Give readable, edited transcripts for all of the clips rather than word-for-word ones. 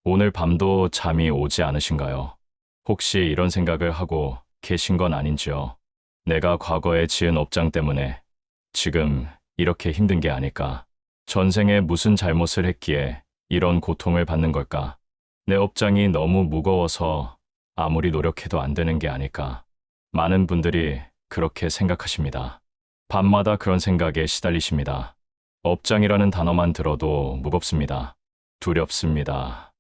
오늘 밤도 잠이 오지 않으신가요? 혹시 이런 생각을 하고 계신 건 아닌지요? 내가 과거에 지은 업장 때문에 지금 이렇게 힘든 게 아닐까? 전생에 무슨 잘못을 했기에 이런 고통을 받는 걸까? 내 업장이 너무 무거워서 아무리 노력해도 안 되는 게 아닐까? 많은 분들이 그렇게 생각하십니다. 밤마다 그런 생각에 시달리십니다. 업장이라는 단어만 들어도 무겁습니다. 두렵습니다.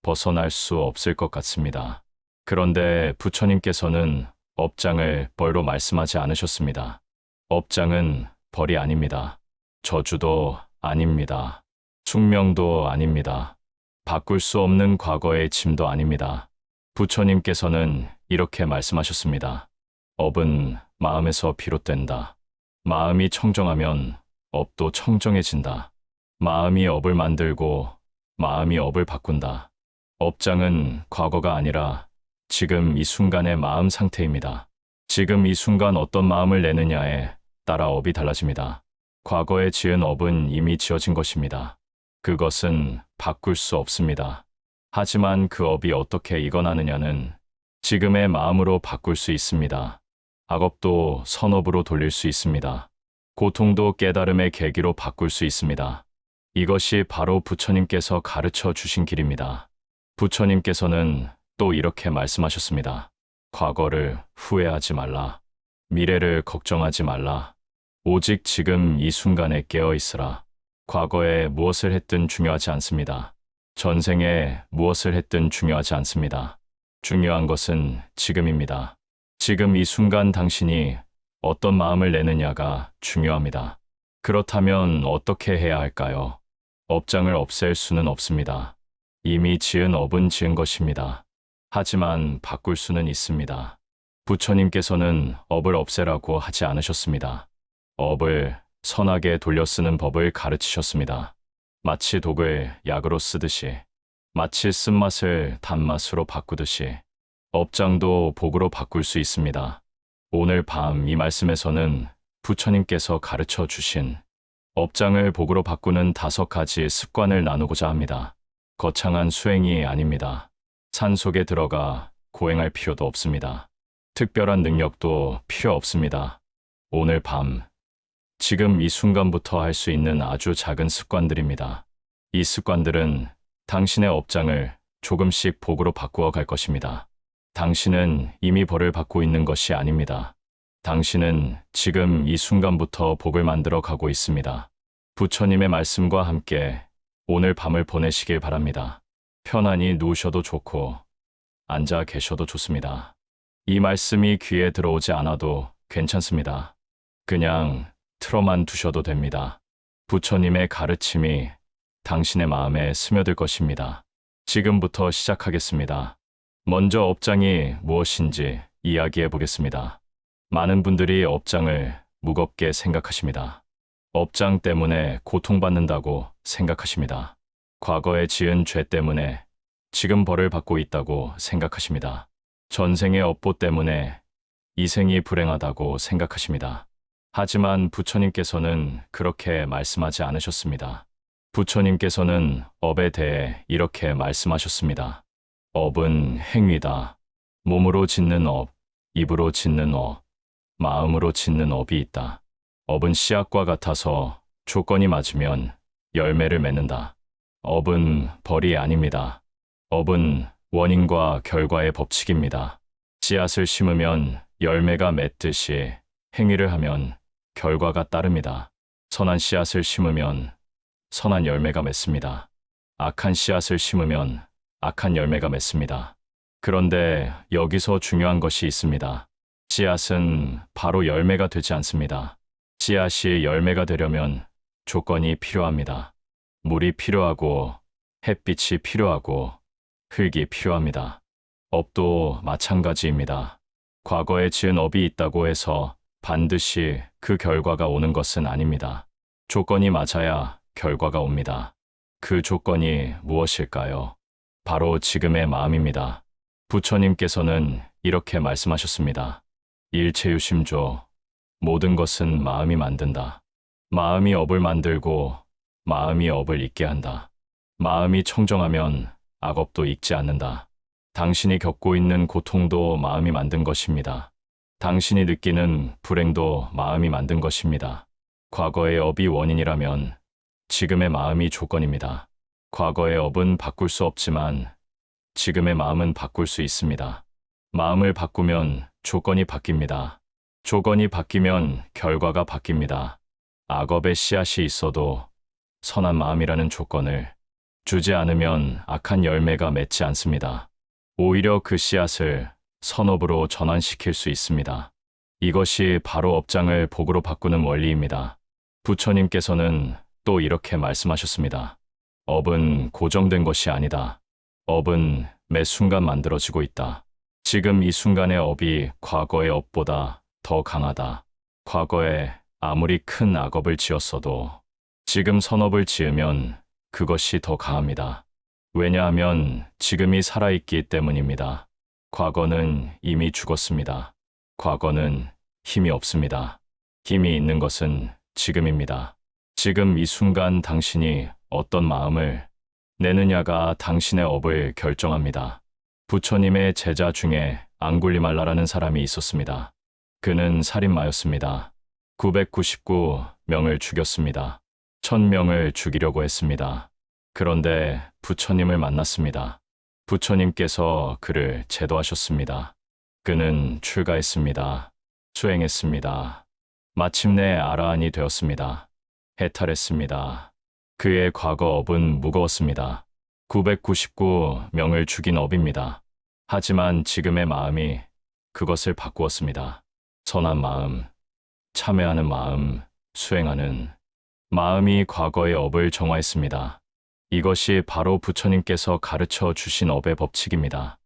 벗어날 수 없을 것 같습니다. 그런데 부처님께서는 업장을 벌로 말씀하지 않으셨습니다. 업장은 벌이 아닙니다. 저주도 아닙니다. 숙명도 아닙니다. 바꿀 수 없는 과거의 짐도 아닙니다. 부처님께서는 이렇게 말씀하셨습니다. 업은 마음에서 비롯된다. 마음이 청정하면 업도 청정해진다. 마음이 업을 만들고 마음이 업을 바꾼다. 업장은 과거가 아니라 지금 이 순간의 마음 상태입니다. 지금 이 순간 어떤 마음을 내느냐에 따라 업이 달라집니다. 과거에 지은 업은 이미 지어진 것입니다. 그것은 바꿀 수 없습니다. 하지만 그 업이 어떻게 익어나느냐는 지금의 마음으로 바꿀 수 있습니다. 악업도 선업으로 돌릴 수 있습니다. 고통도 깨달음의 계기로 바꿀 수 있습니다. 이것이 바로 부처님께서 가르쳐 주신 길입니다. 부처님께서는 또 이렇게 말씀하셨습니다. 과거를 후회하지 말라. 미래를 걱정하지 말라. 오직 지금 이 순간에 깨어 있으라. 과거에 무엇을 했든 중요하지 않습니다. 전생에 무엇을 했든 중요하지 않습니다. 중요한 것은 지금입니다. 지금 이 순간 당신이 어떤 마음을 내느냐가 중요합니다. 그렇다면 어떻게 해야 할까요? 업장을 없앨 수는 없습니다. 이미 지은 업은 지은 것입니다. 하지만 바꿀 수는 있습니다. 부처님께서는 업을 없애라고 하지 않으셨습니다. 업을 선하게 돌려 쓰는 법을 가르치셨습니다. 마치 독을 약으로 쓰듯이, 마치 쓴맛을 단맛으로 바꾸듯이 업장도 복으로 바꿀 수 있습니다. 오늘 밤 이 말씀에서는 부처님께서 가르쳐 주신 업장을 복으로 바꾸는 5가지 습관을 나누고자 합니다. 거창한 수행이 아닙니다. 산속에 들어가 고행할 필요도 없습니다. 특별한 능력도 필요 없습니다. 오늘 밤, 지금 이 순간부터 할 수 있는 아주 작은 습관들입니다. 이 습관들은 당신의 업장을 조금씩 복으로 바꾸어 갈 것입니다. 당신은 이미 벌을 받고 있는 것이 아닙니다. 당신은 지금 이 순간부터 복을 만들어 가고 있습니다. 부처님의 말씀과 함께 오늘 밤을 보내시길 바랍니다. 편안히 누우셔도 좋고 앉아 계셔도 좋습니다. 이 말씀이 귀에 들어오지 않아도 괜찮습니다. 그냥 틀어만 두셔도 됩니다. 부처님의 가르침이 당신의 마음에 스며들 것입니다. 지금부터 시작하겠습니다. 먼저 업장이 무엇인지 이야기해 보겠습니다. 많은 분들이 업장을 무겁게 생각하십니다. 업장 때문에 고통받는다고 생각하십니다. 과거에 지은 죄 때문에 지금 벌을 받고 있다고 생각하십니다. 전생의 업보 때문에 이생이 불행하다고 생각하십니다. 하지만 부처님께서는 그렇게 말씀하지 않으셨습니다. 부처님께서는 업에 대해 이렇게 말씀하셨습니다. 업은 행위다. 몸으로 짓는 업, 입으로 짓는 업, 마음으로 짓는 업이 있다. 업은 씨앗과 같아서 조건이 맞으면 열매를 맺는다. 업은 벌이 아닙니다. 업은 원인과 결과의 법칙입니다. 씨앗을 심으면 열매가 맺듯이 행위를 하면 결과가 따릅니다. 선한 씨앗을 심으면 선한 열매가 맺습니다. 악한 씨앗을 심으면 악한 열매가 맺습니다. 그런데 여기서 중요한 것이 있습니다. 씨앗은 바로 열매가 되지 않습니다. 씨앗이 열매가 되려면 조건이 필요합니다. 물이 필요하고 햇빛이 필요하고 흙이 필요합니다. 업도 마찬가지입니다. 과거에 지은 업이 있다고 해서 반드시 그 결과가 오는 것은 아닙니다. 조건이 맞아야 결과가 옵니다. 그 조건이 무엇일까요? 바로 지금의 마음입니다. 부처님께서는 이렇게 말씀하셨습니다. 일체유심조, 모든 것은 마음이 만든다. 마음이 업을 만들고 마음이 업을 잊게 한다. 마음이 청정하면 악업도 잊지 않는다. 당신이 겪고 있는 고통도 마음이 만든 것입니다. 당신이 느끼는 불행도 마음이 만든 것입니다. 과거의 업이 원인이라면 지금의 마음이 조건입니다. 과거의 업은 바꿀 수 없지만 지금의 마음은 바꿀 수 있습니다. 마음을 바꾸면 조건이 바뀝니다. 조건이 바뀌면 결과가 바뀝니다. 악업의 씨앗이 있어도 선한 마음이라는 조건을 주지 않으면 악한 열매가 맺지 않습니다. 오히려 그 씨앗을 선업으로 전환시킬 수 있습니다. 이것이 바로 업장을 복으로 바꾸는 원리입니다. 부처님께서는 또 이렇게 말씀하셨습니다. 업은 고정된 것이 아니다. 업은 매 순간 만들어지고 있다. 지금 이 순간의 업이 과거의 업보다 더 강하다. 과거에 아무리 큰 악업을 지었어도 지금 선업을 지으면 그것이 더 강합니다. 왜냐하면 지금이 살아있기 때문입니다. 과거는 이미 죽었습니다. 과거는 힘이 없습니다. 힘이 있는 것은 지금입니다. 지금 이 순간 당신이 어떤 마음을 내느냐가 당신의 업을 결정합니다. 부처님의 제자 중에 앙굴리말라라는 사람이 있었습니다. 그는 살인마였습니다. 999명을 죽였습니다. 1000명을 죽이려고 했습니다. 그런데 부처님을 만났습니다. 부처님께서 그를 제도하셨습니다. 그는 출가했습니다. 수행했습니다. 마침내 아라한이 되었습니다. 해탈했습니다. 그의 과거 업은 무거웠습니다. 999명을 죽인 업입니다. 하지만 지금의 마음이 그것을 바꾸었습니다. 선한 마음, 참회하는 마음, 수행하는 마음이 과거의 업을 정화했습니다. 이것이 바로 부처님께서 가르쳐 주신 업의 법칙입니다.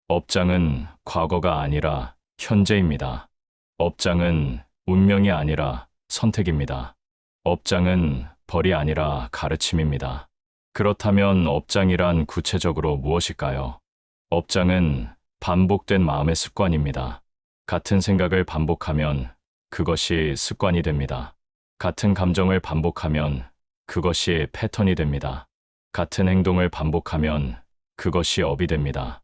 업장은 과거가 아니라 현재입니다. 업장은 운명이 아니라 선택입니다. 업장은 벌이 아니라 가르침입니다. 그렇다면 업장이란 구체적으로 무엇일까요? 업장은 반복된 마음의 습관입니다. 같은 생각을 반복하면 그것이 습관이 됩니다. 같은 감정을 반복하면 그것이 패턴이 됩니다. 같은 행동을 반복하면 그것이 업이 됩니다.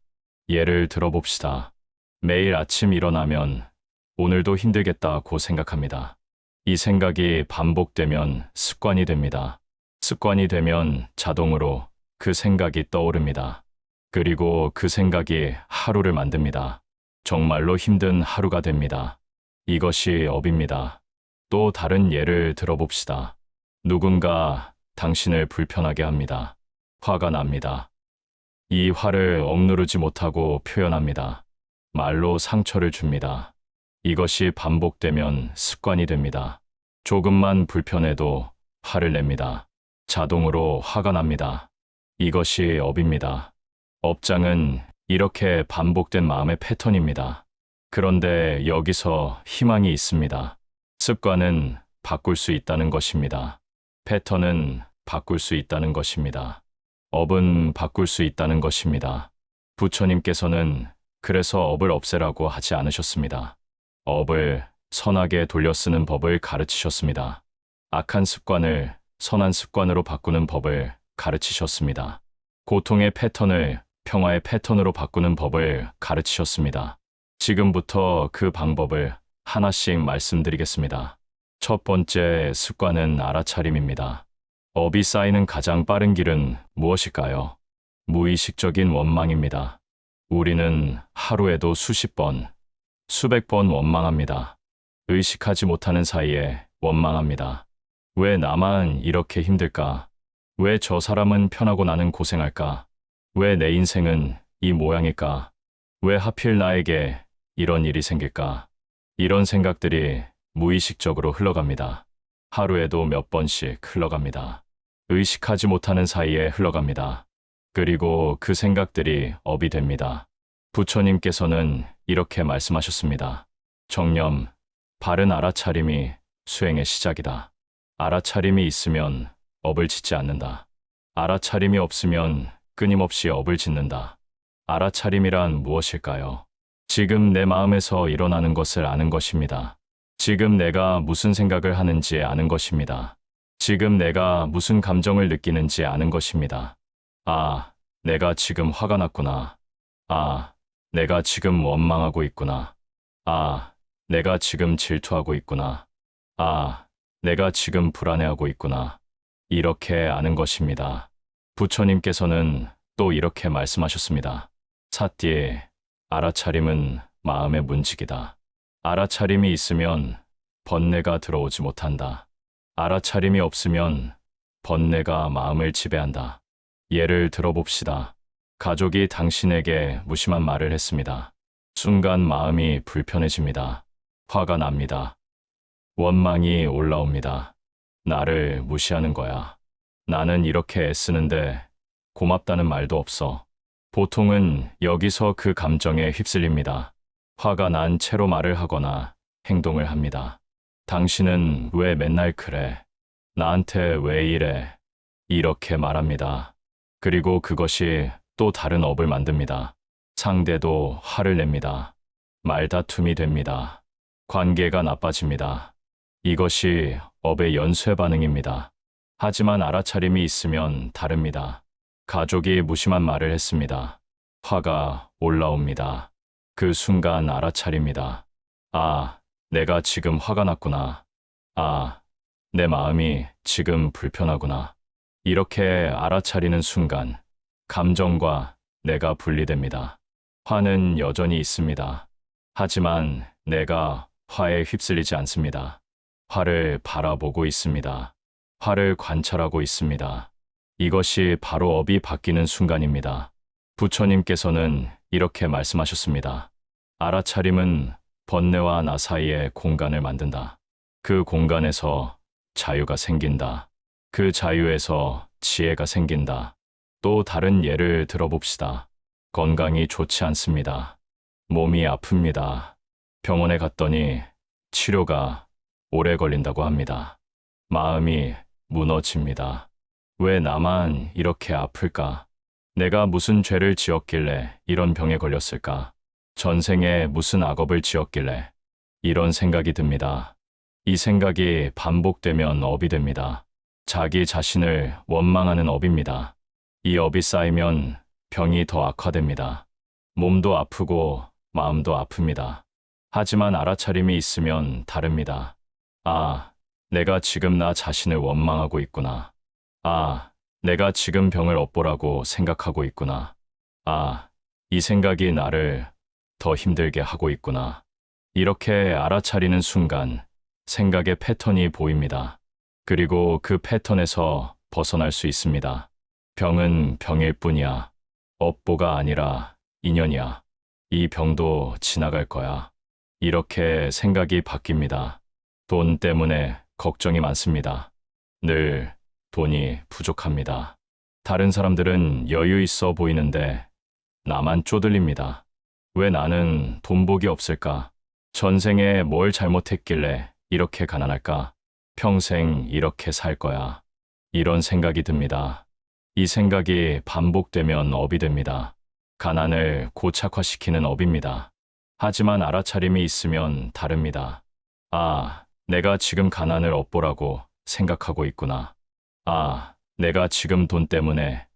예를 들어봅시다. 매일 아침 일어나면 오늘도 힘들겠다고 생각합니다. 이 생각이 반복되면 습관이 됩니다. 습관이 되면 자동으로 그 생각이 떠오릅니다. 그리고 그 생각이 하루를 만듭니다. 정말로 힘든 하루가 됩니다. 이것이 업입니다. 또 다른 예를 들어봅시다. 누군가 당신을 불편하게 합니다. 화가 납니다. 이 화를 억누르지 못하고 표현합니다. 말로 상처를 줍니다. 이것이 반복되면 습관이 됩니다. 조금만 불편해도 화를 냅니다. 자동으로 화가 납니다. 이것이 업입니다. 업장은 이렇게 반복된 마음의 패턴입니다. 그런데 여기서 희망이 있습니다. 습관은 바꿀 수 있다는 것입니다. 패턴은 바꿀 수 있다는 것입니다. 업은 바꿀 수 있다는 것입니다. 부처님께서는 그래서 업을 없애라고 하지 않으셨습니다. 업을 선하게 돌려 쓰는 법을 가르치셨습니다. 악한 습관을 선한 습관으로 바꾸는 법을 가르치셨습니다. 고통의 패턴을 평화의 패턴으로 바꾸는 법을 가르치셨습니다. 지금부터 그 방법을 하나씩 말씀드리겠습니다. 첫 번째 습관은 알아차림입니다. 업이 쌓이는 가장 빠른 길은 무엇일까요? 무의식적인 원망입니다. 우리는 하루에도 수십 번, 수백 번 원망합니다. 의식하지 못하는 사이에 원망합니다. 왜 나만 이렇게 힘들까? 왜 저 사람은 편하고 나는 고생할까? 왜 내 인생은 이 모양일까? 왜 하필 나에게 이런 일이 생길까? 이런 생각들이 무의식적으로 흘러갑니다. 하루에도 몇 번씩 흘러갑니다. 의식하지 못하는 사이에 흘러갑니다. 그리고 그 생각들이 업이 됩니다. 부처님께서는 이렇게 말씀하셨습니다. 정념, 바른 알아차림이 수행의 시작이다. 알아차림이 있으면 업을 짓지 않는다. 알아차림이 없으면 끊임없이 업을 짓는다. 알아차림이란 무엇일까요? 지금 내 마음에서 일어나는 것을 아는 것입니다. 지금 내가 무슨 생각을 하는지 아는 것입니다. 지금 내가 무슨 감정을 느끼는지 아는 것입니다. 아, 내가 지금 화가 났구나. 아, 내가 지금 원망하고 있구나. 아, 내가 지금 질투하고 있구나. 아, 내가 지금 불안해하고 있구나. 이렇게 아는 것입니다. 부처님께서는 또 이렇게 말씀하셨습니다. 사띠, 알아차림은 마음의 문직이다. 알아차림이 있으면 번뇌가 들어오지 못한다. 알아차림이 없으면 번뇌가 마음을 지배한다. 예를 들어봅시다. 가족이 당신에게 무심한 말을 했습니다. 순간 마음이 불편해집니다. 화가 납니다. 원망이 올라옵니다. 나를 무시하는 거야. 나는 이렇게 애쓰는데 고맙다는 말도 없어. 보통은 여기서 그 감정에 휩쓸립니다. 화가 난 채로 말을 하거나 행동을 합니다. 당신은 왜 맨날 그래? 나한테 왜 이래? 이렇게 말합니다. 그리고 그것이 또 다른 업을 만듭니다. 상대도 화를 냅니다. 말다툼이 됩니다. 관계가 나빠집니다. 이것이 업의 연쇄 반응입니다. 하지만 알아차림이 있으면 다릅니다. 가족이 무심한 말을 했습니다. 화가 올라옵니다. 그 순간 알아차립니다. 아, 내가 지금 화가 났구나. 아, 내 마음이 지금 불편하구나. 이렇게 알아차리는 순간 감정과 내가 분리됩니다. 화는 여전히 있습니다. 하지만 내가 화에 휩쓸리지 않습니다. 화를 바라보고 있습니다. 화를 관찰하고 있습니다. 이것이 바로 업이 바뀌는 순간입니다. 부처님께서는 이렇게 말씀하셨습니다. 알아차림은 번뇌와 나 사이의 공간을 만든다. 그 공간에서 자유가 생긴다. 그 자유에서 지혜가 생긴다. 또 다른 예를 들어봅시다. 건강이 좋지 않습니다. 몸이 아픕니다. 병원에 갔더니 치료가 오래 걸린다고 합니다. 마음이 무너집니다. 왜 나만 이렇게 아플까? 내가 무슨 죄를 지었길래 이런 병에 걸렸을까? 전생에 무슨 악업을 지었길래 이런 생각이 듭니다. 이 생각이 반복되면 업이 됩니다. 자기 자신을 원망하는 업입니다. 이 업이 쌓이면 병이 더 악화됩니다. 몸도 아프고 마음도 아픕니다. 하지만 알아차림이 있으면 다릅니다. 아, 내가 지금 나 자신을 원망하고 있구나. 아, 내가 지금 병을 업보라고 생각하고 있구나. 아, 이 생각이 나를 더 힘들게 하고 있구나. 이렇게 알아차리는 순간 생각의 패턴이 보입니다. 그리고 그 패턴에서 벗어날 수 있습니다. 병은 병일 뿐이야. 업보가 아니라 인연이야. 이 병도 지나갈 거야. 이렇게 생각이 바뀝니다. 돈 때문에 걱정이 많습니다. 늘 돈이 부족합니다. 다른 사람들은 여유 있어 보이는데 나만 쪼들립니다. 왜 나는 돈복이 없을까? 전생에 뭘 잘못했길래 이렇게 가난할까? 평생 이렇게 살 거야. 이런 생각이 듭니다. 이 생각이 반복되면 업이 됩니다. 가난을 고착화시키는 업입니다. 하지만 알아차림이 있으면 다릅니다. 아, 내가 지금 가난을 업보라고 생각하고 있구나. 아, 내가 지금 돈 때문에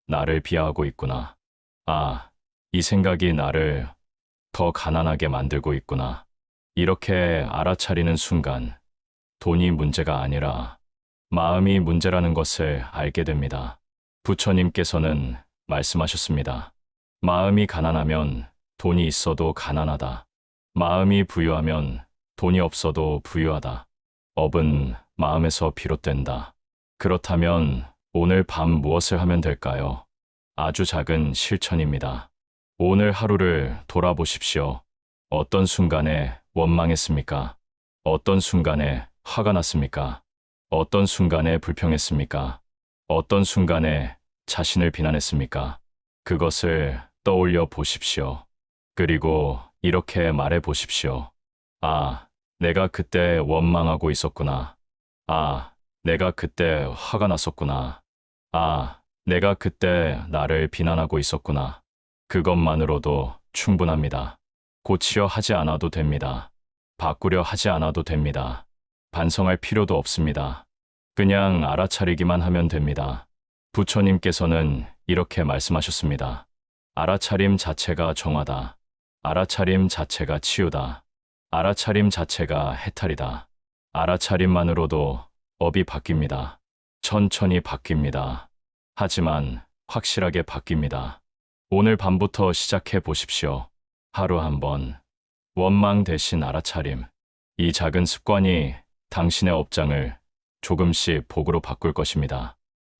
나를 비하하고 있구나. 아, 이 생각이 나를 더 가난하게 만들고 있구나. 이렇게 알아차리는 순간 돈이 문제가 아니라 마음이 문제라는 것을 알게 됩니다. 부처님께서는 말씀하셨습니다. 마음이 가난하면 돈이 있어도 가난하다. 마음이 부유하면 돈이 없어도 부유하다. 업은 마음에서 비롯된다. 그렇다면 오늘 밤 무엇을 하면 될까요? 아주 작은 실천입니다. 오늘 하루를 돌아보십시오. 어떤 순간에 원망했습니까? 어떤 순간에 화가 났습니까? 어떤 순간에 불평했습니까? 어떤 순간에 자신을 비난했습니까? 그것을 떠올려 보십시오. 그리고 이렇게 말해 보십시오. 아, 내가 그때 원망하고 있었구나. 아, 내가 그때 화가 났었구나. 아, 내가 그때 나를 비난하고 있었구나. 그것만으로도 충분합니다. 고치려 하지 않아도 됩니다. 바꾸려 하지 않아도 됩니다. 반성할 필요도 없습니다. 그냥 알아차리기만 하면 됩니다. 부처님께서는 이렇게 말씀하셨습니다. 알아차림 자체가 정화다. 알아차림 자체가 치유다. 알아차림 자체가 해탈이다. 알아차림만으로도 업이 바뀝니다. 천천히 바뀝니다. 하지만 확실하게 바뀝니다. 오늘 밤부터 시작해 보십시오. 하루 한 번. 원망 대신 알아차림. 이 작은 습관이 당신의 업장을 조금씩 복으로 바꿀 것입니다.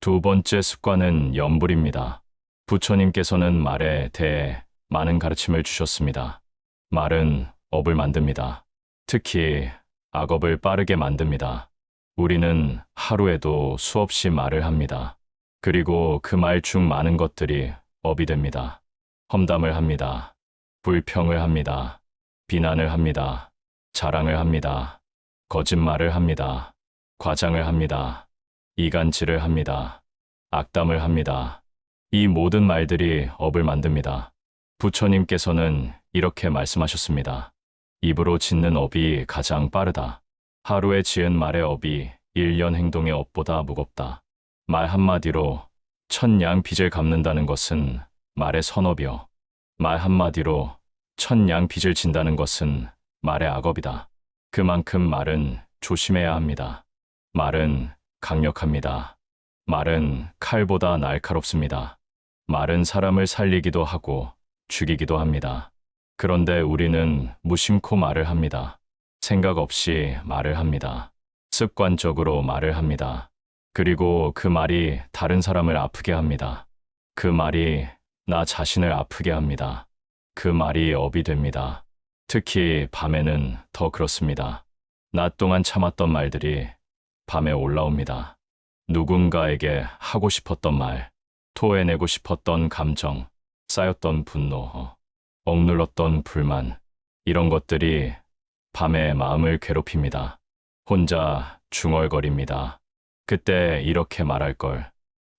두 번째 습관은 염불입니다. 부처님께서는 말에 대해 많은 가르침을 주셨습니다. 말은 업을 만듭니다. 특히 악업을 빠르게 만듭니다. 우리는 하루에도 수없이 말을 합니다. 그리고 그 말 중 많은 것들이 업이 됩니다. 험담을 합니다. 불평을 합니다. 비난을 합니다. 자랑을 합니다. 거짓말을 합니다. 과장을 합니다. 이간질을 합니다. 악담을 합니다. 이 모든 말들이 업을 만듭니다. 부처님께서는 이렇게 말씀하셨습니다. 입으로 짓는 업이 가장 빠르다. 하루에 지은 말의 업이 1년 행동의 업보다 무겁다. 말 한마디로 천냥 빚을 갚는다는 것은 말의 선업이요. 말 한마디로 천냥 빚을 진다는 것은 말의 악업이다. 그만큼 말은 조심해야 합니다. 말은 강력합니다. 말은 칼보다 날카롭습니다. 말은 사람을 살리기도 하고 죽이기도 합니다. 그런데 우리는 무심코 말을 합니다. 생각 없이 말을 합니다. 습관적으로 말을 합니다. 그리고 그 말이 다른 사람을 아프게 합니다. 그 말이 나 자신을 아프게 합니다. 그 말이 업이 됩니다. 특히 밤에는 더 그렇습니다. 낮 동안 참았던 말들이 밤에 올라옵니다. 누군가에게 하고 싶었던 말, 토해내고 싶었던 감정, 쌓였던 분노, 억눌렀던 불만, 이런 것들이 밤에 마음을 괴롭힙니다. 혼자 중얼거립니다. 그때 이렇게 말할 걸.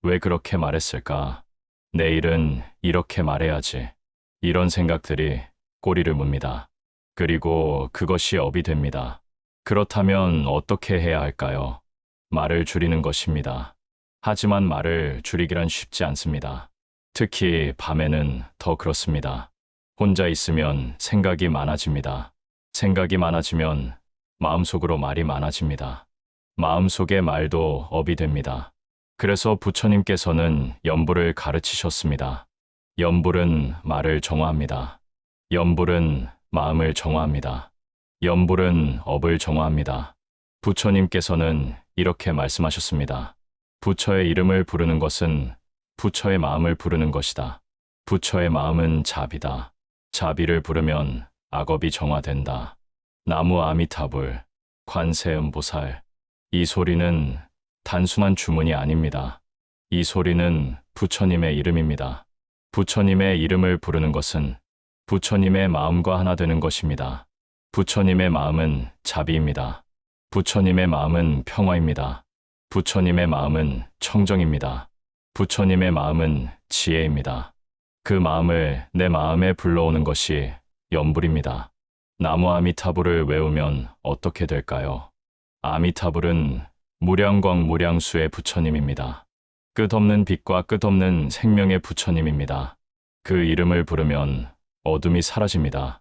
왜 그렇게 말했을까? 내일은 이렇게 말해야지. 이런 생각들이 꼬리를 뭅니다. 그리고 그것이 업이 됩니다. 그렇다면 어떻게 해야 할까요? 말을 줄이는 것입니다. 하지만 말을 줄이기란 쉽지 않습니다. 특히 밤에는 더 그렇습니다. 혼자 있으면 생각이 많아집니다. 생각이 많아지면 마음속으로 말이 많아집니다. 마음속의 말도 업이 됩니다. 그래서 부처님께서는 염불을 가르치셨습니다. 염불은 말을 정화합니다. 염불은 마음을 정화합니다. 염불은 업을 정화합니다. 부처님께서는 이렇게 말씀하셨습니다. 부처의 이름을 부르는 것은 부처의 마음을 부르는 것이다. 부처의 마음은 자비다. 자비를 부르면 악업이 정화된다. 나무 아미타불, 관세음보살. 이 소리는 단순한 주문이 아닙니다. 이 소리는 부처님의 이름입니다. 부처님의 이름을 부르는 것은 부처님의 마음과 하나 되는 것입니다. 부처님의 마음은 자비입니다. 부처님의 마음은 평화입니다. 부처님의 마음은 청정입니다. 부처님의 마음은 지혜입니다. 그 마음을 내 마음에 불러오는 것이 염불입니다. 나무 아미타불을 외우면 어떻게 될까요? 아미타불은 무량광 무량수의 부처님입니다. 끝없는 빛과 끝없는 생명의 부처님입니다. 그 이름을 부르면 어둠이 사라집니다.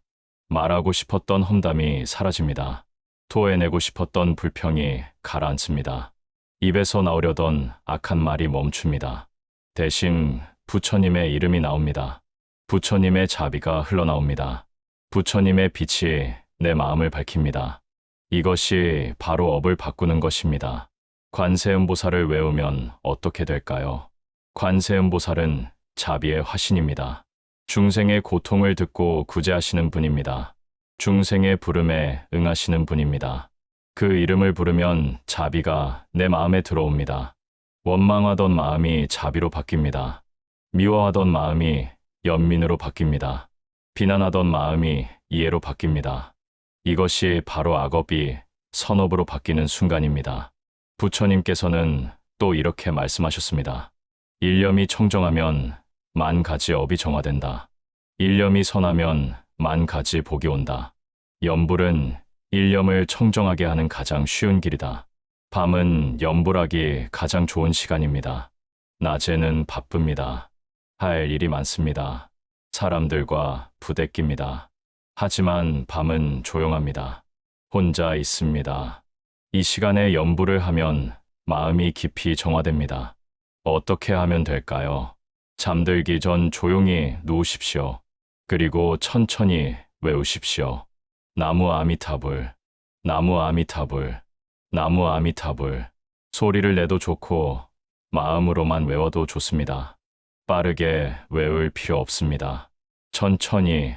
말하고 싶었던 험담이 사라집니다. 토해내고 싶었던 불평이 가라앉습니다. 입에서 나오려던 악한 말이 멈춥니다. 대신 부처님의 이름이 나옵니다. 부처님의 자비가 흘러나옵니다. 부처님의 빛이 내 마음을 밝힙니다. 이것이 바로 업을 바꾸는 것입니다. 관세음보살을 외우면 어떻게 될까요? 관세음보살은 자비의 화신입니다. 중생의 고통을 듣고 구제하시는 분입니다. 중생의 부름에 응하시는 분입니다. 그 이름을 부르면 자비가 내 마음에 들어옵니다. 원망하던 마음이 자비로 바뀝니다. 미워하던 마음이 연민으로 바뀝니다. 비난하던 마음이 이해로 바뀝니다. 이것이 바로 악업이 선업으로 바뀌는 순간입니다. 부처님께서는 또 이렇게 말씀하셨습니다. 일념이 청정하면 만 가지 업이 정화된다. 일념이 선하면 만 가지 복이 온다. 염불은 일념을 청정하게 하는 가장 쉬운 길이다. 밤은 염불하기 가장 좋은 시간입니다. 낮에는 바쁩니다. 할 일이 많습니다. 사람들과 부대낍니다. 하지만 밤은 조용합니다. 혼자 있습니다. 이 시간에 연부를 하면 마음이 깊이 정화됩니다. 어떻게 하면 될까요? 잠들기 전 조용히 누우십시오. 그리고 천천히 외우십시오. 나무 아미타불, 나무 아미타불, 나무 아미타불. 소리를 내도 좋고 마음으로만 외워도 좋습니다. 빠르게 외울 필요 없습니다. 천천히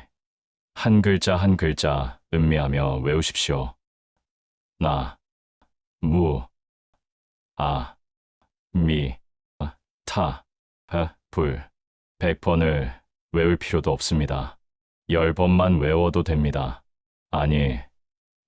한 글자 한 글자 음미하며 외우십시오. 나, 무, 아, 미, 타, 불. 100번을 외울 필요도 없습니다. 10번만 외워도 됩니다. 아니,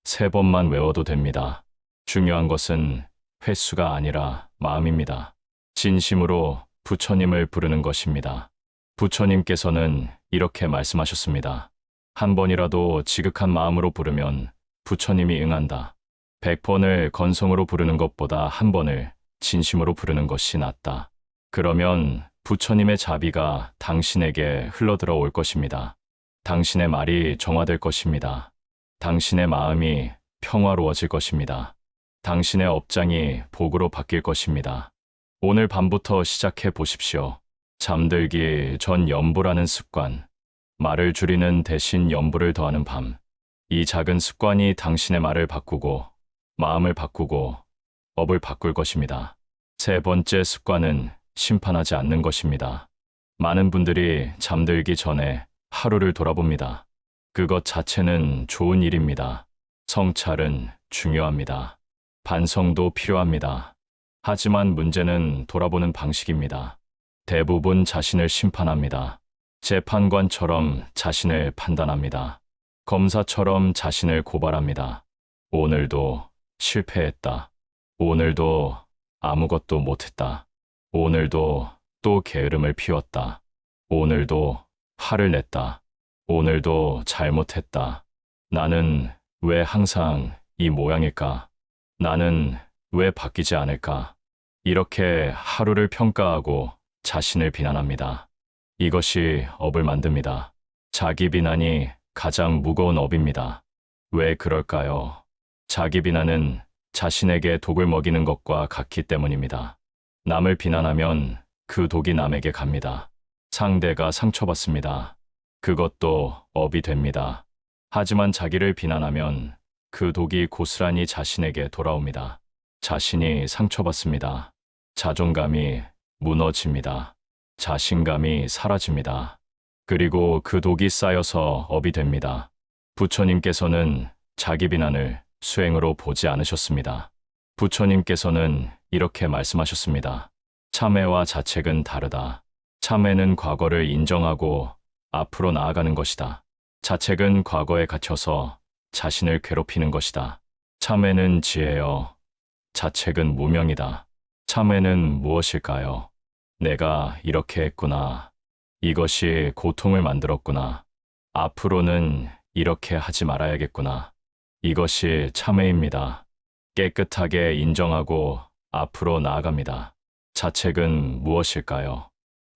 3번만 외워도 됩니다. 중요한 것은 횟수가 아니라 마음입니다. 진심으로 부처님을 부르는 것입니다. 부처님께서는 이렇게 말씀하셨습니다. 한 번이라도 지극한 마음으로 부르면 부처님이 응한다. 100번을 건성으로 부르는 것보다 한 번을 진심으로 부르는 것이 낫다. 그러면 부처님의 자비가 당신에게 흘러들어 올 것입니다. 당신의 말이 정화될 것입니다. 당신의 마음이 평화로워질 것입니다. 당신의 업장이 복으로 바뀔 것입니다. 오늘 밤부터 시작해 보십시오. 잠들기 전 연부라는 습관, 말을 줄이는 대신 연부를 더하는 밤. 이 작은 습관이 당신의 말을 바꾸고, 마음을 바꾸고, 업을 바꿀 것입니다. 세 번째 습관은 심판하지 않는 것입니다. 많은 분들이 잠들기 전에 하루를 돌아봅니다. 그것 자체는 좋은 일입니다. 성찰은 중요합니다. 반성도 필요합니다. 하지만 문제는 돌아보는 방식입니다. 대부분 자신을 심판합니다. 재판관처럼 자신을 판단합니다. 검사처럼 자신을 고발합니다. 오늘도 실패했다. 오늘도 아무것도 못했다. 오늘도 또 게으름을 피웠다. 오늘도 화를 냈다. 오늘도 잘못했다. 나는 왜 항상 이 모양일까? 나는 왜 바뀌지 않을까? 이렇게 하루를 평가하고 자신을 비난합니다. 이것이 업을 만듭니다. 자기 비난이 가장 무거운 업입니다. 왜 그럴까요? 자기 비난은 자신에게 독을 먹이는 것과 같기 때문입니다. 남을 비난하면 그 독이 남에게 갑니다. 상대가 상처받습니다. 그것도 업이 됩니다. 하지만 자기를 비난하면 그 독이 고스란히 자신에게 돌아옵니다. 자신이 상처받습니다. 자존감이 무너집니다. 자신감이 사라집니다. 그리고 그 독이 쌓여서 업이 됩니다. 부처님께서는 자기 비난을 수행으로 보지 않으셨습니다. 부처님께서는 이렇게 말씀하셨습니다. 참회와 자책은 다르다. 참회는 과거를 인정하고 앞으로 나아가는 것이다. 자책은 과거에 갇혀서 자신을 괴롭히는 것이다. 참회는 지혜여, 자책은 무명이다. 참회는 무엇일까요? 내가 이렇게 했구나. 이것이 고통을 만들었구나. 앞으로는 이렇게 하지 말아야겠구나. 이것이 참회입니다. 깨끗하게 인정하고 앞으로 나아갑니다. 자책은 무엇일까요?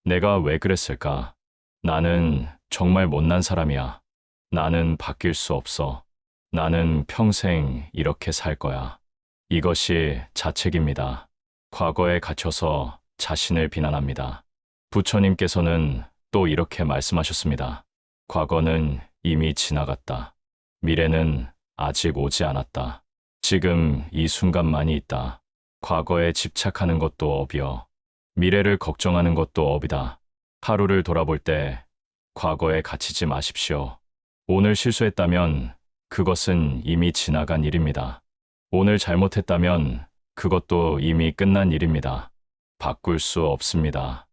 내가 왜 그랬을까? 나는 정말 못난 사람이야. 나는 바뀔 수 없어. 나는 평생 이렇게 살 거야. 이것이 자책입니다. 과거에 갇혀서 자신을 비난합니다. 부처님께서는 또 이렇게 말씀하셨습니다. 과거는 이미 지나갔다. 미래는 아직 오지 않았다. 지금 이 순간만이 있다. 과거에 집착하는 것도 업이여. 미래를 걱정하는 것도 업이다. 하루를 돌아볼 때 과거에 갇히지 마십시오. 오늘 실수했다면 그것은 이미 지나간 일입니다. 오늘 잘못했다면 그것도 이미 끝난 일입니다. 바꿀 수 없습니다.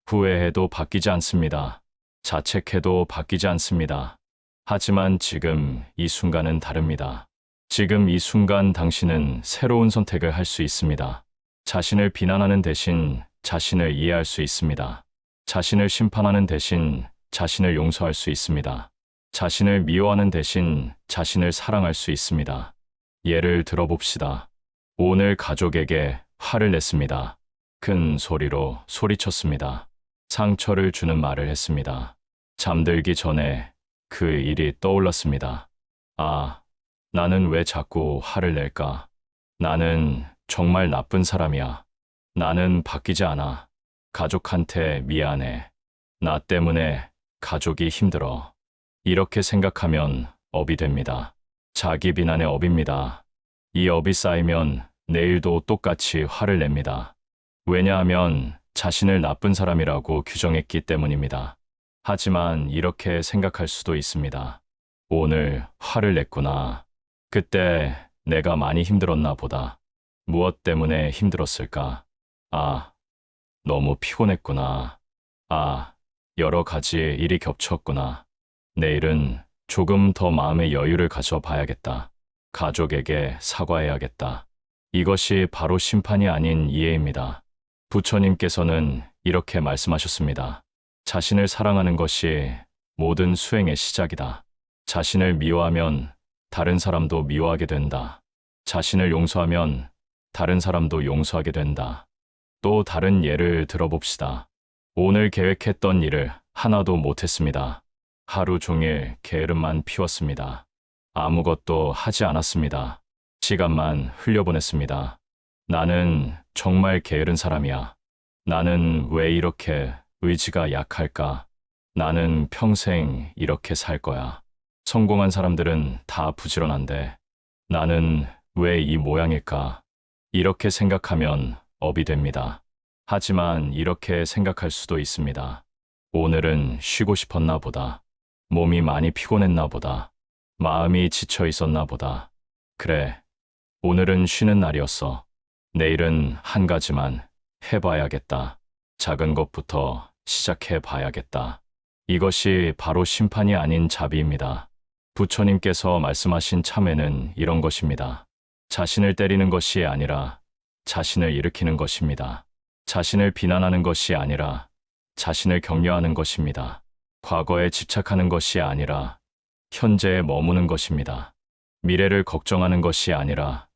후회해도 바뀌지 않습니다. 자책해도 바뀌지 않습니다. 하지만 지금 이 순간은 다릅니다. 지금 이 순간 당신은 새로운 선택을 할 수 있습니다. 자신을 비난하는 대신 자신을 이해할 수 있습니다. 자신을 심판하는 대신 자신을 용서할 수 있습니다. 자신을 미워하는 대신 자신을 사랑할 수 있습니다. 예를 들어봅시다. 오늘 가족에게 화를 냈습니다. 큰 소리로 소리쳤습니다. 상처를 주는 말을 했습니다. 잠들기 전에 그 일이 떠올랐습니다. 아, 나는 왜 자꾸 화를 낼까? 나는 정말 나쁜 사람이야. 나는 바뀌지 않아. 가족한테 미안해. 나 때문에 가족이 힘들어. 이렇게 생각하면 업이 됩니다. 자기 비난의 업입니다. 이 업이 쌓이면 내일도 똑같이 화를 냅니다. 왜냐하면 자신을 나쁜 사람이라고 규정했기 때문입니다. 하지만 이렇게 생각할 수도 있습니다. 오늘 화를 냈구나. 그때 내가 많이 힘들었나 보다. 무엇 때문에 힘들었을까? 아, 너무 피곤했구나. 아, 여러 가지 일이 겹쳤구나. 내일은 조금 더 마음의 여유를 가져봐야겠다. 가족에게 사과해야겠다. 이것이 바로 심판이 아닌 이해입니다. 부처님께서는 이렇게 말씀하셨습니다. 자신을 사랑하는 것이 모든 수행의 시작이다. 자신을 미워하면 다른 사람도 미워하게 된다. 자신을 용서하면 다른 사람도 용서하게 된다. 또 다른 예를 들어봅시다. 오늘 계획했던 일을 하나도 못했습니다. 하루 종일 게으름만 피웠습니다. 아무것도 하지 않았습니다. 시간만 흘려보냈습니다. 나는 정말 게으른 사람이야. 나는 왜 이렇게 의지가 약할까? 나는 평생 이렇게 살 거야. 성공한 사람들은 다 부지런한데 나는 왜 이 모양일까? 이렇게 생각하면 업이 됩니다. 하지만 이렇게 생각할 수도 있습니다. 오늘은 쉬고 싶었나 보다. 몸이 많이 피곤했나 보다. 마음이 지쳐 있었나 보다. 그래, 오늘은 쉬는 날이었어. 내일은 한 가지만 해봐야겠다. 작은 것부터 시작해 봐야겠다. 이것이 바로 심판이 아닌 자비입니다. 부처님께서 말씀하신 참회는 이런 것입니다. 자신을 때리는 것이 아니라 자신을 일으키는 것입니다. 자신을 비난하는 것이 아니라 자신을 격려하는 것입니다. 과거에 집착하는 것이 아니라 현재에 머무는 것입니다. 미래를 걱정하는 것이 아니라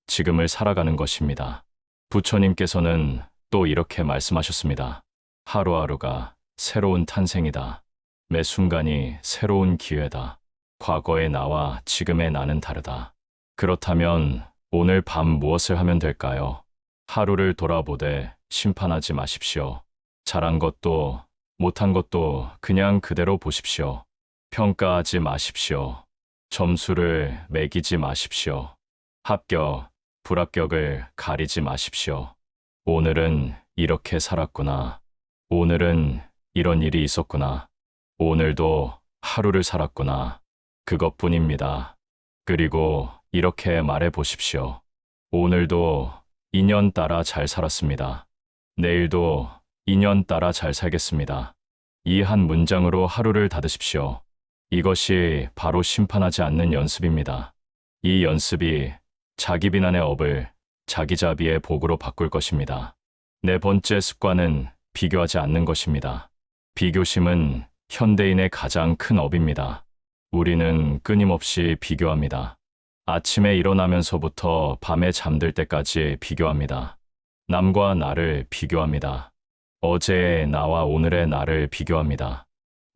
지금을 살아가는 것입니다. 부처님께서는 또 이렇게 말씀하셨습니다. 하루하루가 새로운 탄생이다. 매 순간이 새로운 기회다. 과거의 나와 지금의 나는 다르다. 그렇다면 오늘 밤 무엇을 하면 될까요? 하루를 돌아보되 심판하지 마십시오. 잘한 것도 못한 것도 그냥 그대로 보십시오. 평가하지 마십시오. 점수를 매기지 마십시오. 합격, 불합격을 가리지 마십시오. 오늘은 이렇게 살았구나. 오늘은 이런 일이 있었구나. 오늘도 하루를 살았구나. 그것뿐입니다. 그리고 이렇게 말해 보십시오. 오늘도 인연 따라 잘 살았습니다. 내일도 인연 따라 잘 살겠습니다. 이 한 문장으로 하루를 닫으십시오. 이것이 바로 심판하지 않는 연습입니다. 이 연습이 자기 비난의 업을 자기 자비의 복으로 바꿀 것입니다. 네 번째 습관은 비교하지 않는 것입니다. 비교심은 현대인의 가장 큰 업입니다. 우리는 끊임없이 비교합니다. 아침에 일어나면서부터 밤에 잠들 때까지 비교합니다. 남과 나를 비교합니다. 어제의 나와 오늘의 나를 비교합니다.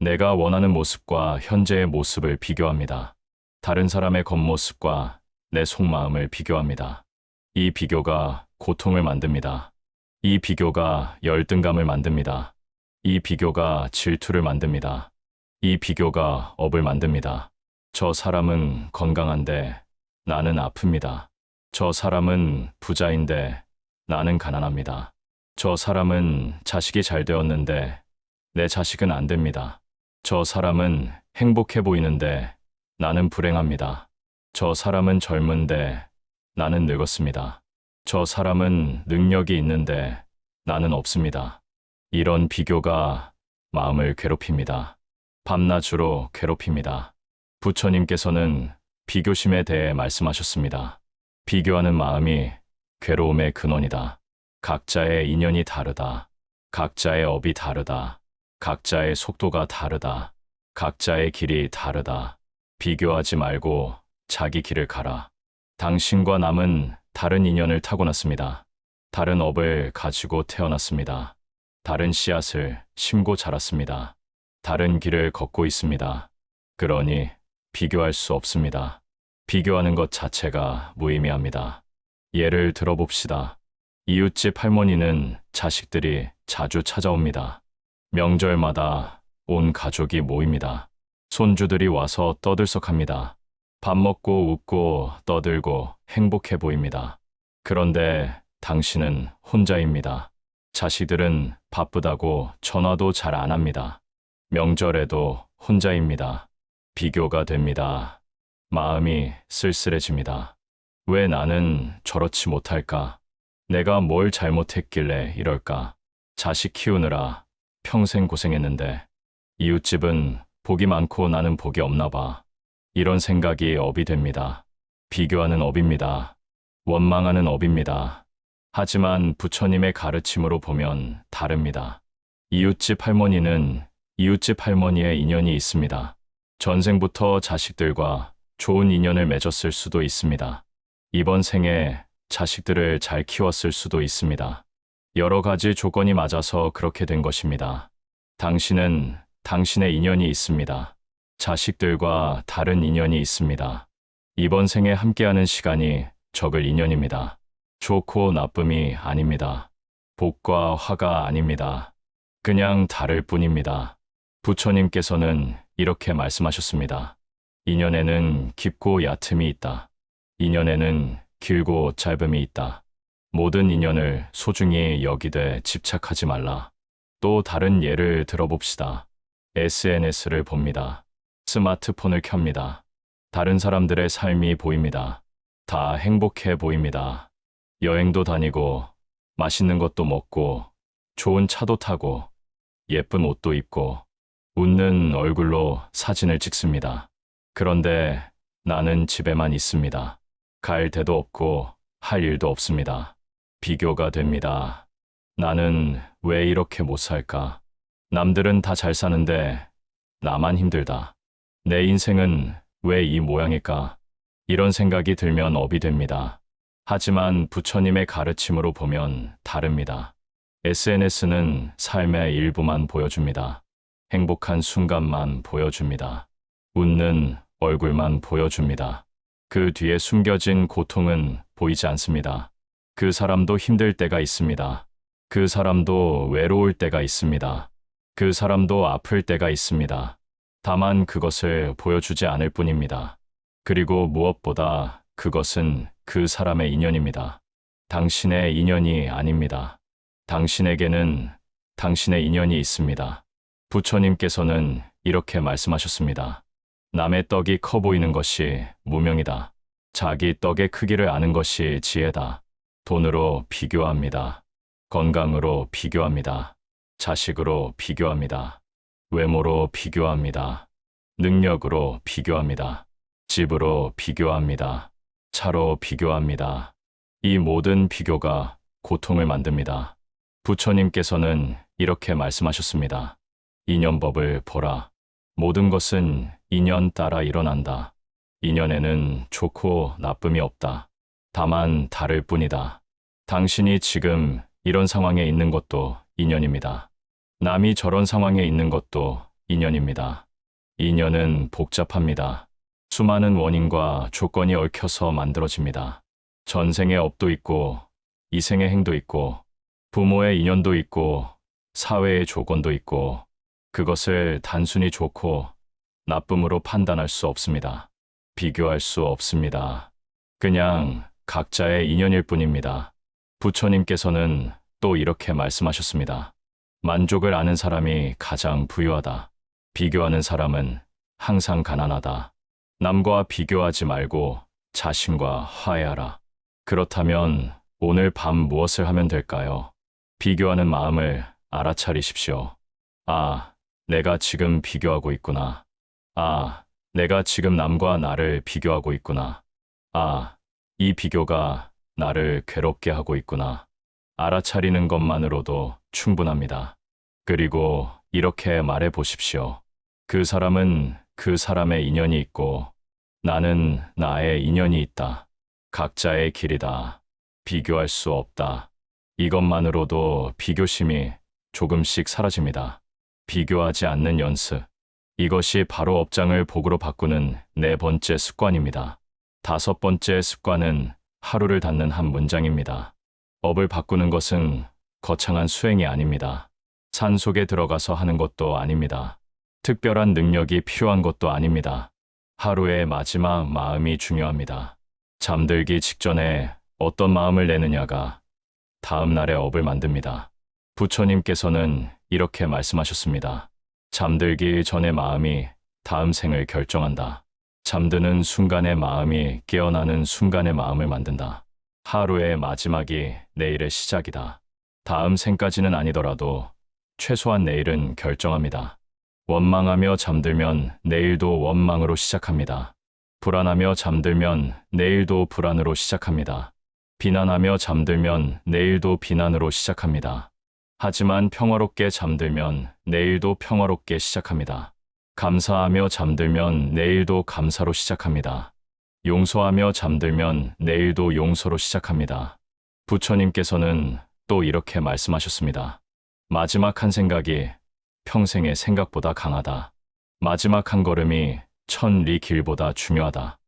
내가 원하는 모습과 현재의 모습을 비교합니다. 다른 사람의 겉모습과 내 속마음을 비교합니다. 이 비교가 고통을 만듭니다. 이 비교가 열등감을 만듭니다. 이 비교가 질투를 만듭니다. 이 비교가 업을 만듭니다. 저 사람은 건강한데 나는 아픕니다. 저 사람은 부자인데 나는 가난합니다. 저 사람은 자식이 잘 되었는데 내 자식은 안 됩니다. 저 사람은 행복해 보이는데 나는 불행합니다. 저 사람은 젊은데 나는 늙었습니다. 저 사람은 능력이 있는데 나는 없습니다. 이런 비교가 마음을 괴롭힙니다. 밤낮으로 괴롭힙니다. 부처님께서는 비교심에 대해 말씀하셨습니다. 비교하는 마음이 괴로움의 근원이다. 각자의 인연이 다르다. 각자의 업이 다르다. 각자의 속도가 다르다. 각자의 길이 다르다. 비교하지 말고 자기 길을 가라. 당신과 남은 다른 인연을 타고났습니다. 다른 업을 가지고 태어났습니다. 다른 씨앗을 심고 자랐습니다. 다른 길을 걷고 있습니다. 그러니 비교할 수 없습니다. 비교하는 것 자체가 무의미합니다. 예를 들어봅시다. 이웃집 할머니는 자식들이 자주 찾아옵니다. 명절마다 온 가족이 모입니다. 손주들이 와서 떠들썩합니다. 밥 먹고 웃고 떠들고 행복해 보입니다. 그런데 당신은 혼자입니다. 자식들은 바쁘다고 전화도 잘 안 합니다. 명절에도 혼자입니다. 비교가 됩니다. 마음이 쓸쓸해집니다. 왜 나는 저렇지 못할까? 내가 뭘 잘못했길래 이럴까? 자식 키우느라 평생 고생했는데 이웃집은 복이 많고 나는 복이 없나 봐. 이런 생각이 업이 됩니다. 비교하는 업입니다. 원망하는 업입니다. 하지만 부처님의 가르침으로 보면 다릅니다. 이웃집 할머니는 이웃집 할머니의 인연이 있습니다. 전생부터 자식들과 좋은 인연을 맺었을 수도 있습니다. 이번 생에 자식들을 잘 키웠을 수도 있습니다. 여러 가지 조건이 맞아서 그렇게 된 것입니다. 당신은 당신의 인연이 있습니다. 자식들과 다른 인연이 있습니다. 이번 생에 함께하는 시간이 적을 인연입니다. 좋고 나쁨이 아닙니다. 복과 화가 아닙니다. 그냥 다를 뿐입니다. 부처님께서는 이렇게 말씀하셨습니다. 인연에는 깊고 얕음이 있다. 인연에는 길고 짧음이 있다. 모든 인연을 소중히 여기되 집착하지 말라. 또 다른 예를 들어봅시다. SNS를 봅니다. 스마트폰을 켭니다. 다른 사람들의 삶이 보입니다. 다 행복해 보입니다. 여행도 다니고, 맛있는 것도 먹고, 좋은 차도 타고, 예쁜 옷도 입고, 웃는 얼굴로 사진을 찍습니다. 그런데 나는 집에만 있습니다. 갈 데도 없고, 할 일도 없습니다. 비교가 됩니다. 나는 왜 이렇게 못 살까? 남들은 다 잘 사는데, 나만 힘들다. 내 인생은 왜 이 모양일까? 이런 생각이 들면 업이 됩니다. 하지만 부처님의 가르침으로 보면 다릅니다. SNS는 삶의 일부만 보여줍니다. 행복한 순간만 보여줍니다. 웃는 얼굴만 보여줍니다. 그 뒤에 숨겨진 고통은 보이지 않습니다. 그 사람도 힘들 때가 있습니다. 그 사람도 외로울 때가 있습니다. 그 사람도 아플 때가 있습니다. 다만 그것을 보여주지 않을 뿐입니다. 그리고 무엇보다 그것은 그 사람의 인연입니다. 당신의 인연이 아닙니다. 당신에게는 당신의 인연이 있습니다. 부처님께서는 이렇게 말씀하셨습니다. 남의 떡이 커 보이는 것이 무명이다. 자기 떡의 크기를 아는 것이 지혜다. 돈으로 비교합니다. 건강으로 비교합니다. 자식으로 비교합니다. 외모로 비교합니다. 능력으로 비교합니다. 집으로 비교합니다. 차로 비교합니다. 이 모든 비교가 고통을 만듭니다. 부처님께서는 이렇게 말씀하셨습니다. 인연법을 보라. 모든 것은 인연 따라 일어난다. 인연에는 좋고 나쁨이 없다. 다만 다를 뿐이다. 당신이 지금 이런 상황에 있는 것도 인연입니다. 남이 저런 상황에 있는 것도 인연입니다. 인연은 복잡합니다. 수많은 원인과 조건이 얽혀서 만들어집니다. 전생의 업도 있고, 이생의 행도 있고, 부모의 인연도 있고, 사회의 조건도 있고, 그것을 단순히 좋고 나쁨으로 판단할 수 없습니다. 비교할 수 없습니다. 그냥 각자의 인연일 뿐입니다. 부처님께서는 또 이렇게 말씀하셨습니다. 만족을 아는 사람이 가장 부유하다. 비교하는 사람은 항상 가난하다. 남과 비교하지 말고 자신과 화해하라. 그렇다면 오늘 밤 무엇을 하면 될까요? 비교하는 마음을 알아차리십시오. 아, 내가 지금 비교하고 있구나. 아, 내가 지금 남과 나를 비교하고 있구나. 아, 이 비교가 나를 괴롭게 하고 있구나. 알아차리는 것만으로도 충분합니다. 그리고 이렇게 말해 보십시오. 그 사람은 그 사람의 인연이 있고 나는 나의 인연이 있다. 각자의 길이다. 비교할 수 없다. 이것만으로도 비교심이 조금씩 사라집니다. 비교하지 않는 연습. 이것이 바로 업장을 복으로 바꾸는 네 번째 습관입니다. 다섯 번째 습관은 하루를 닫는 한 문장입니다. 업을 바꾸는 것은 거창한 수행이 아닙니다. 산속에 들어가서 하는 것도 아닙니다. 특별한 능력이 필요한 것도 아닙니다. 하루의 마지막 마음이 중요합니다. 잠들기 직전에 어떤 마음을 내느냐가 다음 날의 업을 만듭니다. 부처님께서는 이렇게 말씀하셨습니다. 잠들기 전의 마음이 다음 생을 결정한다. 잠드는 순간의 마음이 깨어나는 순간의 마음을 만든다. 하루의 마지막이 내일의 시작이다. 다음 생까지는 아니더라도 최소한 내일은 결정합니다. 원망하며 잠들면 내일도 원망으로 시작합니다. 불안하며 잠들면 내일도 불안으로 시작합니다. 비난하며 잠들면 내일도 비난으로 시작합니다. 하지만 평화롭게 잠들면 내일도 평화롭게 시작합니다. 감사하며 잠들면 내일도 감사로 시작합니다. 용서하며 잠들면 내일도 용서로 시작합니다. 부처님께서는 또 이렇게 말씀하셨습니다. 마지막 한 생각이 평생의 생각보다 강하다. 마지막 한 걸음이 천리 길보다 중요하다.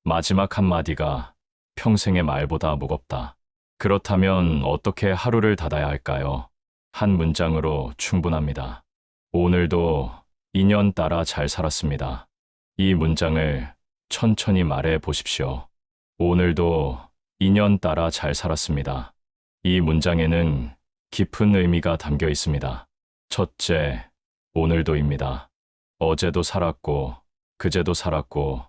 마지막 한 마디가 평생의 말보다 무겁다. 그렇다면 어떻게 하루를 닫아야 할까요? 한 문장으로 충분합니다. 오늘도 인연 따라 잘 살았습니다. 이 문장을 천천히 말해 보십시오. 오늘도 인연 따라 잘 살았습니다. 이 문장에는 깊은 의미가 담겨 있습니다. 첫째, 오늘도입니다. 어제도 살았고, 그제도 살았고,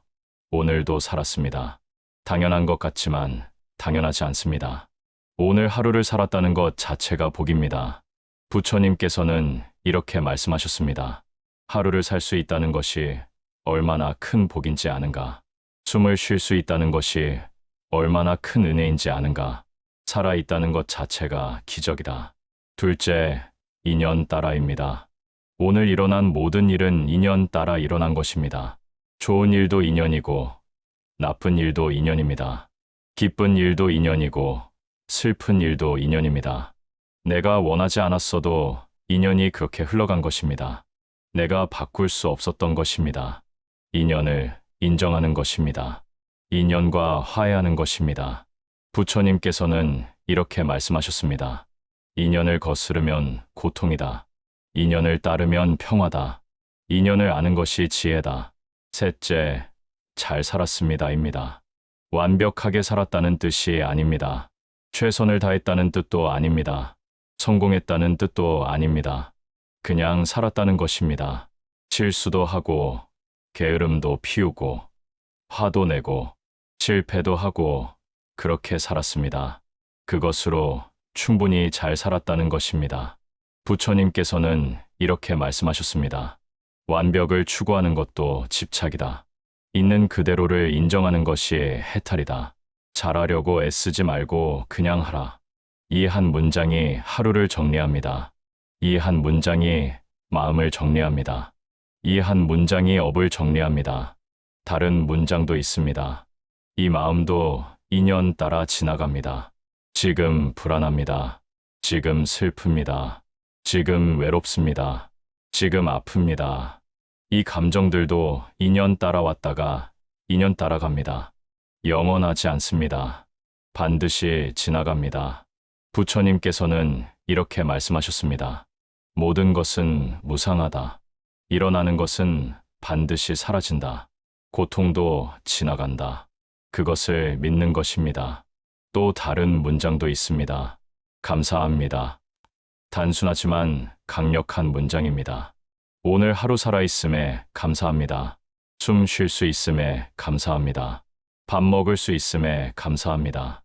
오늘도 살았습니다. 당연한 것 같지만 당연하지 않습니다. 오늘 하루를 살았다는 것 자체가 복입니다. 부처님께서는 이렇게 말씀하셨습니다. 하루를 살 수 있다는 것이 얼마나 큰 복인지 아는가? 숨을 쉴 수 있다는 것이 얼마나 큰 은혜인지 아는가? 살아있다는 것 자체가 기적이다. 둘째, 인연 따라입니다. 오늘 일어난 모든 일은 인연 따라 일어난 것입니다. 좋은 일도 인연이고, 나쁜 일도 인연입니다. 기쁜 일도 인연이고, 슬픈 일도 인연입니다. 내가 원하지 않았어도 인연이 그렇게 흘러간 것입니다. 내가 바꿀 수 없었던 것입니다. 인연을 인정하는 것입니다. 인연과 화해하는 것입니다. 부처님께서는 이렇게 말씀하셨습니다. 인연을 거스르면 고통이다. 인연을 따르면 평화다. 인연을 아는 것이 지혜다. 셋째, 잘 살았습니다입니다. 완벽하게 살았다는 뜻이 아닙니다. 최선을 다했다는 뜻도 아닙니다. 성공했다는 뜻도 아닙니다. 그냥 살았다는 것입니다. 실수도 하고, 게으름도 피우고, 화도 내고, 실패도 하고, 그렇게 살았습니다. 그것으로 충분히 잘 살았다는 것입니다. 부처님께서는 이렇게 말씀하셨습니다. 완벽을 추구하는 것도 집착이다. 있는 그대로를 인정하는 것이 해탈이다. 잘하려고 애쓰지 말고 그냥 하라. 이 한 문장이 하루를 정리합니다. 이 한 문장이 마음을 정리합니다. 이 한 문장이 업을 정리합니다. 다른 문장도 있습니다. 이 마음도 인연 따라 지나갑니다. 지금 불안합니다. 지금 슬픕니다. 지금 외롭습니다. 지금 아픕니다. 이 감정들도 인연 따라왔다가 인연 따라갑니다. 영원하지 않습니다. 반드시 지나갑니다. 부처님께서는 이렇게 말씀하셨습니다. 모든 것은 무상하다. 일어나는 것은 반드시 사라진다. 고통도 지나간다. 그것을 믿는 것입니다. 또 다른 문장도 있습니다. 감사합니다. 단순하지만 강력한 문장입니다. 오늘 하루 살아있음에 감사합니다. 숨 쉴 수 있음에 감사합니다. 밥 먹을 수 있음에 감사합니다.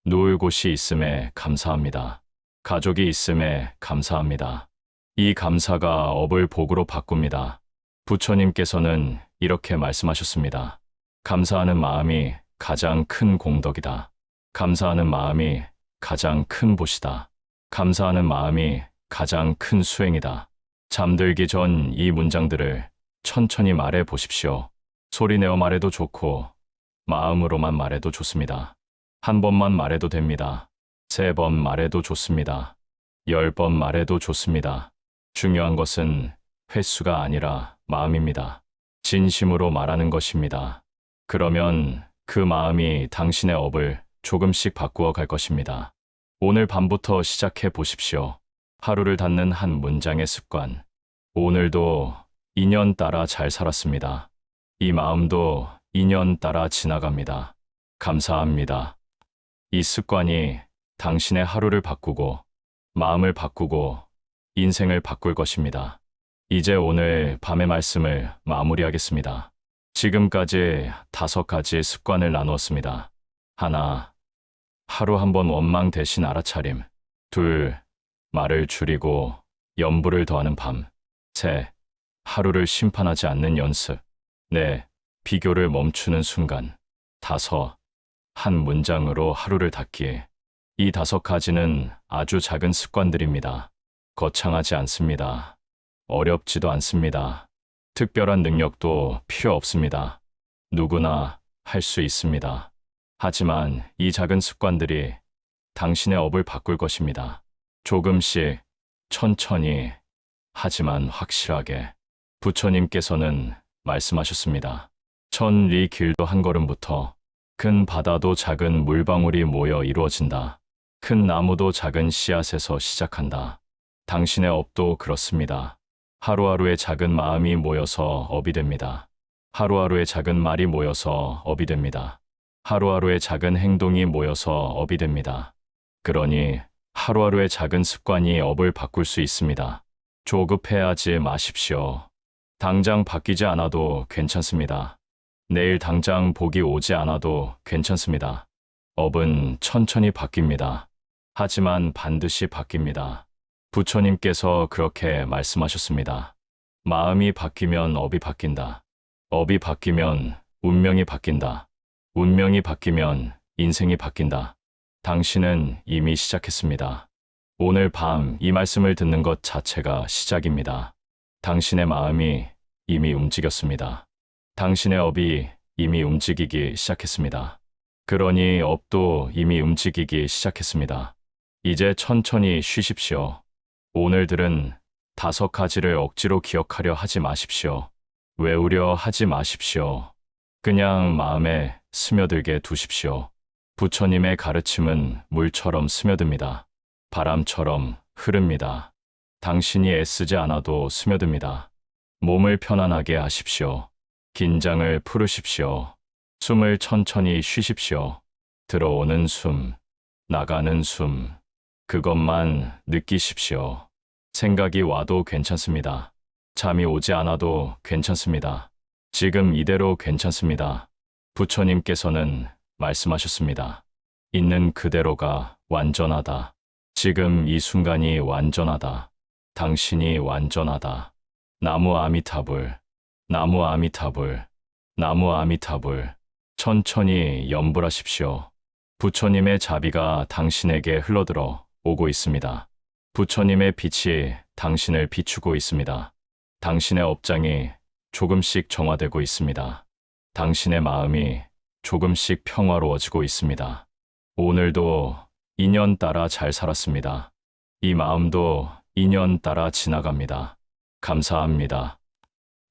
누울 곳이 있음에 감사합니다. 가족이 있음에 감사합니다. 이 감사가 업을 복으로 바꿉니다. 부처님께서는 이렇게 말씀하셨습니다. 감사하는 마음이 가장 큰 공덕이다. 감사하는 마음이 가장 큰 보시다. 감사하는 마음이 가장 큰 수행이다. 잠들기 전 이 문장들을 천천히 말해 보십시오. 소리내어 말해도 좋고 마음으로만 말해도 좋습니다. 한 번만 말해도 됩니다. 3번 말해도 좋습니다. 10번 말해도 좋습니다. 중요한 것은 횟수가 아니라 마음입니다. 진심으로 말하는 것입니다. 그러면 그 마음이 당신의 업을 조금씩 바꾸어 갈 것입니다. 오늘 밤부터 시작해 보십시오. 하루를 닫는 한 문장의 습관. 오늘도 인연 따라 잘 살았습니다. 이 마음도 인연 따라 지나갑니다. 감사합니다. 이 습관이 당신의 하루를 바꾸고 마음을 바꾸고 인생을 바꿀 것입니다. 이제 오늘 밤의 말씀을 마무리하겠습니다. 지금까지 5가지의 습관을 나누었습니다. 1. 하루 한 번 원망 대신 알아차림. 2. 말을 줄이고 염불을 더하는 밤. 3. 하루를 심판하지 않는 연습. 4. 비교를 멈추는 순간. 5. 한 문장으로 하루를 닫기. 이 5가지는 아주 작은 습관들입니다. 거창하지 않습니다. 어렵지도 않습니다. 특별한 능력도 필요 없습니다. 누구나 할 수 있습니다. 하지만 이 작은 습관들이 당신의 업을 바꿀 것입니다. 조금씩, 천천히, 하지만 확실하게. 부처님께서는 말씀하셨습니다. 천리 길도 한 걸음부터 큰 바다도 작은 물방울이 모여 이루어진다. 큰 나무도 작은 씨앗에서 시작한다. 당신의 업도 그렇습니다. 하루하루의 작은 마음이 모여서 업이 됩니다. 하루하루의 작은 말이 모여서 업이 됩니다. 하루하루의 작은 행동이 모여서 업이 됩니다. 그러니 하루하루의 작은 습관이 업을 바꿀 수 있습니다. 조급해하지 마십시오. 당장 바뀌지 않아도 괜찮습니다. 내일 당장 복이 오지 않아도 괜찮습니다. 업은 천천히 바뀝니다. 하지만 반드시 바뀝니다. 부처님께서 그렇게 말씀하셨습니다. 마음이 바뀌면 업이 바뀐다. 업이 바뀌면 운명이 바뀐다. 운명이 바뀌면 인생이 바뀐다. 당신은 이미 시작했습니다. 오늘 밤 이 말씀을 듣는 것 자체가 시작입니다. 당신의 마음이 이미 움직였습니다. 당신의 업이 이미 움직이기 시작했습니다. 그러니 업도 이미 움직이기 시작했습니다. 이제 천천히 쉬십시오. 오늘 들은 5가지를 억지로 기억하려 하지 마십시오. 외우려 하지 마십시오. 그냥 마음에 스며들게 두십시오. 부처님의 가르침은 물처럼 스며듭니다. 바람처럼 흐릅니다. 당신이 애쓰지 않아도 스며듭니다. 몸을 편안하게 하십시오. 긴장을 풀으십시오. 숨을 천천히 쉬십시오. 들어오는 숨, 나가는 숨, 그것만 느끼십시오. 생각이 와도 괜찮습니다. 잠이 오지 않아도 괜찮습니다. 지금 이대로 괜찮습니다. 부처님께서는 말씀하셨습니다. 있는 그대로가 완전하다. 지금 이 순간이 완전하다. 당신이 완전하다. 나무 아미타불, 나무 아미타불, 나무 아미타불. 천천히 염불하십시오. 부처님의 자비가 당신에게 흘러들어 오고 있습니다. 부처님의 빛이 당신을 비추고 있습니다. 당신의 업장이 조금씩 정화되고 있습니다. 당신의 마음이 조금씩 평화로워지고 있습니다. 오늘도 인연 따라 잘 살았습니다. 이 마음도 인연 따라 지나갑니다. 감사합니다.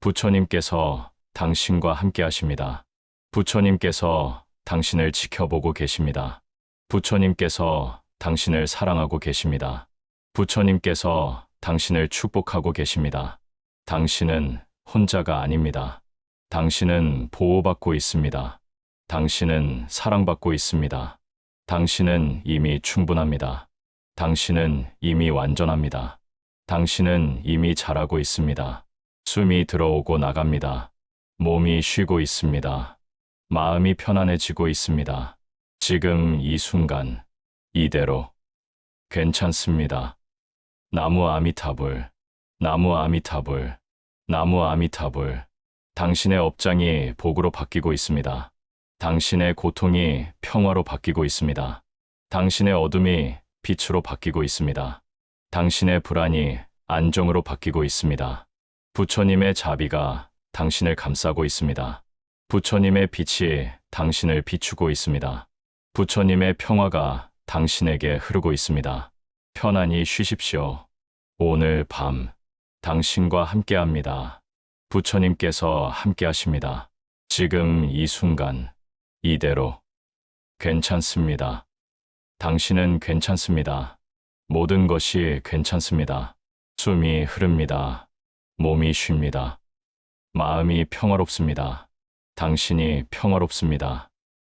부처님께서 당신과 함께 하십니다. 부처님께서 당신을 지켜보고 계십니다. 부처님께서 당신을 사랑하고 계십니다. 부처님께서 당신을 축복하고 계십니다. 당신은 혼자가 아닙니다. 당신은 보호받고 있습니다. 당신은 사랑받고 있습니다. 당신은 이미 충분합니다. 당신은 이미 완전합니다. 당신은 이미 잘하고 있습니다. 숨이 들어오고 나갑니다. 몸이 쉬고 있습니다. 마음이 편안해지고 있습니다. 지금 이 순간, 이대로. 괜찮습니다. 나무 아미타불, 나무 아미타불, 나무 아미타불. 당신의 업장이 복으로 바뀌고 있습니다. 당신의 고통이 평화로 바뀌고 있습니다. 당신의 어둠이 빛으로 바뀌고 있습니다. 당신의 불안이 안정으로 바뀌고 있습니다. 부처님의 자비가 당신을 감싸고 있습니다. 부처님의 빛이 당신을 비추고 있습니다. 부처님의 평화가 당신에게 흐르고 있습니다. 편안히 쉬십시오. 오늘 밤 당신과 함께 합니다. 부처님께서 함께 하십니다. 지금 이 순간 이대로 괜찮습니다. 당신은 괜찮습니다. 모든 것이 괜찮습니다. 숨이 흐릅니다. 몸이 쉽니다. 마음이 평화롭습니다. 당신이 평화롭습니다.